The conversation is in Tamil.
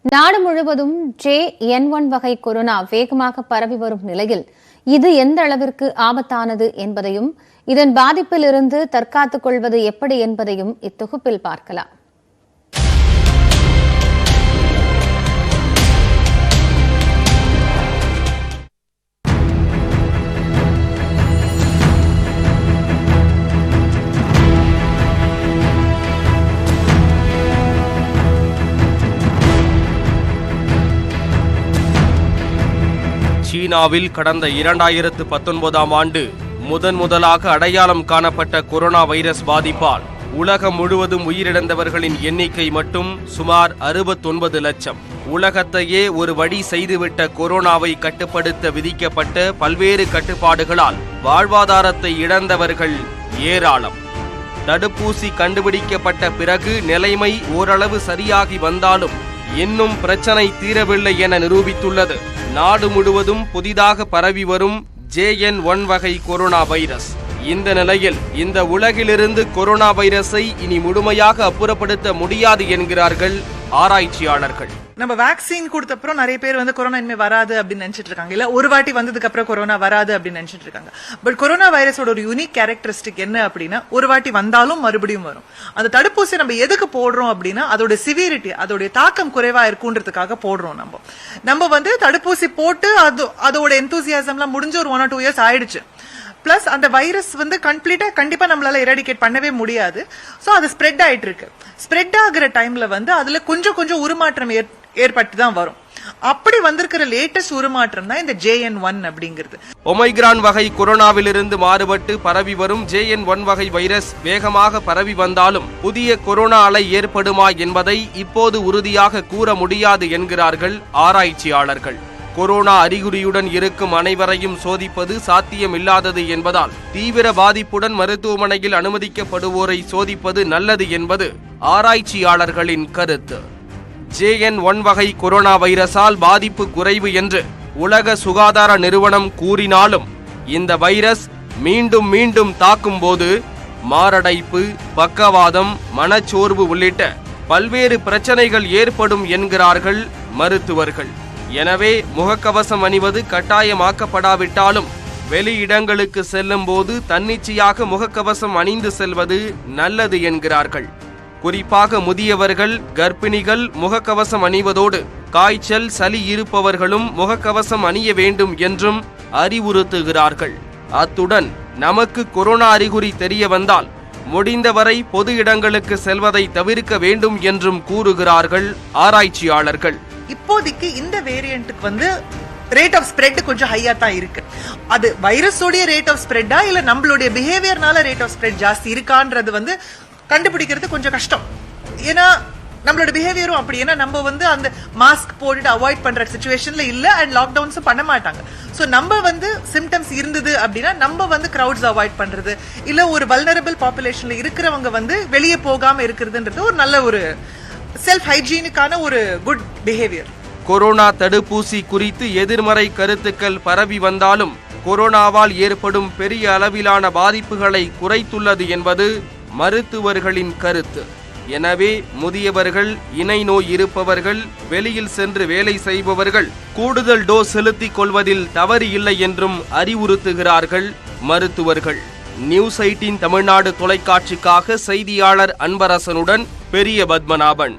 நாடு முழுவதும் JN1 வகை கொரோனா வேகமாக பரவி வரும் நிலையில் இது எந்த அளவிற்கு ஆபத்தானது என்பதையும் இதன் பாதிப்பிலிருந்து தற்காத்துக் கொள்வது எப்படி என்பதையும் இத்தொகுப்பில் பார்க்கலாம். சீனாவில் கடந்த 2019ஆம் ஆண்டு முதலாக அடையாளம் காணப்பட்ட கொரோனா வைரஸ் பாதிப்பால் உலகம் முழுவதும் உயிரிழந்தவர்களின் எண்ணிக்கை மட்டும் சுமார் 69 லட்சம். உலகத்தையே ஒரு வழி செய்துவிட்ட கொரோனாவை கட்டுப்படுத்த விதிக்கப்பட்ட பல்வேறு கட்டுப்பாடுகளால் வாழ்வாதாரத்தை இழந்தவர்கள் ஏராளம். தடுப்பூசி கண்டுபிடிக்கப்பட்ட பிறகு நிலைமை ஓரளவு சரியாகி வந்தாலும் இன்னும் பிரச்சனை தீரவில்லை என நிரூபித்துள்ளது நாடு முழுவதும் புதிதாக பரவி வரும் JN1 வகை கொரோனா வைரஸ். இந்த நிலையில் இந்த உலகிலிருந்து கொரோனா வைரஸை இனி முழுமையாக அப்புறப்படுத்த முடியாது என்கிறார்கள் ஆராய்ச்சியாளர்கள். நம்ம வேக்சின் கொடுத்த அப்புறம் நிறைய பேர் கொரோனா இனிமே வராது அப்படின்னு நினைச்சிட்டு இருக்காங்க, இல்ல ஒரு வாட்டி வந்ததுக்கு அப்புறம் கொரோனா வராது அப்படின்னு நினைச்சிட்டு இருக்காங்க. பட் கொரோனா வைரஸோட ஒரு யூனிக் கேரக்டரிஸ்டிக் என்ன அப்படின்னா, ஒரு வாட்டி வந்தாலும் மறுபடியும் வரும். அந்த தடுப்பூசி நம்ம எதுக்கு போடுறோம் அப்படின்னா, அதோட சிவியரிட்டி, அதோட தாக்கம் குறைவா இருக்குன்றதுக்காக போடுறோம். நம்ம தடுப்பூசி போட்டு அதோட எந்தூசியாசம்லாம் முடிஞ்ச ஒரு 1 or 2 years ஆயிடுச்சு. பிளஸ் அந்த வைரஸ் கண்டிப்பா நம்மளால எராடிகேட் பண்ணவே முடியாது. சோ அது ஸ்ப்ரெட் ஆயிட்டு இருக்கு. ஸ்ப்ரெட் ஆகுற டைம்ல அதுல கொஞ்சம் உருமாற்றம் ஏற்பட்டு தான் வரும். அப்படி வந்திருக்கிற லேட்டஸ்ட் உருமாற்றம் தான் இந்த JN1 அப்படிங்கிறது. ஒமைக்ரான் வகை கொரோனாவிலிருந்து மாறுபட்டு பரவி வரும் JN1 வகை வைரஸ் வேகமாக பரவி வந்தாலும் புதிய கொரோனா அலை ஏற்படுமா என்பதை இப்போது உறுதியாக கூற முடியாது என்கிறார்கள் ஆராய்ச்சியாளர்கள். கொரோனா அறிகுறியுடன் இருக்கும் அனைவரையும் சோதிப்பது சாத்தியமில்லாதது என்பதால் தீவிர பாதிப்புடன் மருத்துவமனையில் அனுமதிக்கப்படுவோரை சோதிப்பது நல்லது என்பது ஆராய்ச்சியாளர்களின் கருத்து. JN1 வகை கொரோனா வைரஸால் பாதிப்பு குறைவு என்று உலக சுகாதார நிறுவனம் கூறினாலும் இந்த வைரஸ் மீண்டும் மீண்டும் தாக்கும் போது மாரடைப்பு, பக்கவாதம், மனச்சோர்வு உள்ளிட்ட பல்வேறு பிரச்சனைகள் ஏற்படும் என்கிறார்கள் மருத்துவர்கள். எனவே முகக்கவசம் அணிவது கட்டாயமாக்கப்படாவிட்டாலும் வெளியிடங்களுக்கு செல்லும் போது தன்னிச்சையாக முகக்கவசம் அணிந்து செல்வது நல்லது என்கிறார்கள். குறிப்பாக முதியவர்கள், கர்ப்பிணிகள் முகக்கவசம் அணிவதோடு காய்ச்சல், சளி இருப்பவர்களும் முகக்கவசம் அணிய வேண்டும் என்றும் அறிவுறுத்துகிறார்கள். அத்துடன் நமக்கு கொரோனா அறிகுறி தெரிய வந்தால் முடிந்தவரை பொது இடங்களுக்கு செல்வதை தவிர்க்க வேண்டும் என்றும் கூறுகிறார்கள் ஆராய்ச்சியாளர்கள். இப்போதைக்கு இந்த வேரியன்ட்டுக்கு ரேட் ஆஃப் ஸ்ப்ரெட் கொஞ்சம் ஹையா தான் இருக்கு. அது வைரஸோடைய ரேட் ஆஃப் ஸ்ப்ரெட்டா இல்ல நம்மளுடைய பிஹேவியர்னால ரேட் ஆஃப் ஸ்ப்ரெட் ஜாஸ்தி இருக்கான்றது கண்டுபிடிக்கிறது கொஞ்சம் கஷ்டம். ஏன்னா நம்மளோட பிஹேவியரும் அப்படி. ஏன்னா நம்ம அந்த மாஸ்க் போட்டுட்டு அவாய்ட் பண்ற சிச்சுவேஷன்ல இல்ல, அண்ட் லாக்டவுன்ஸும் பண்ண மாட்டாங்க. சோ நம்ம சிம்டம்ஸ் இருந்தது அப்படின்னா நம்ம கிரவுட்ஸ் அவாய்ட் பண்றது, இல்ல ஒரு வல்னரபிள் பாப்புலேஷன்ல இருக்கிறவங்க வெளியே போகாம இருக்கிறதுன்றது ஒரு நல்ல ஒரு செல்ஃப் ஹைஜீனுக்கான ஒரு குட் பிஹேவியர். கொரோனா தடுப்பூசி குறித்து எதிர்மறை கருத்துக்கள் பரவி வந்தாலும் கொரோனாவால் ஏற்படும் பெரிய அளவிலான பாதிப்புகளை குறைத்துள்ளது என்பது மருத்துவர்களின் கருத்து. எனவே முதியவர்கள், இணை நோய் இருப்பவர்கள், வெளியில் சென்று வேலை செய்பவர்கள் கூடுதல் டோஸ் செலுத்திக் கொள்வதில் தவறு இல்லை என்றும் அறிவுறுத்துகிறார்கள் மருத்துவர்கள். நியூஸ் 18 தமிழ்நாடு தொலைக்காட்சிக்காக செய்தியாளர் அன்பரசனுடன் பெரிய பத்மநாபன்.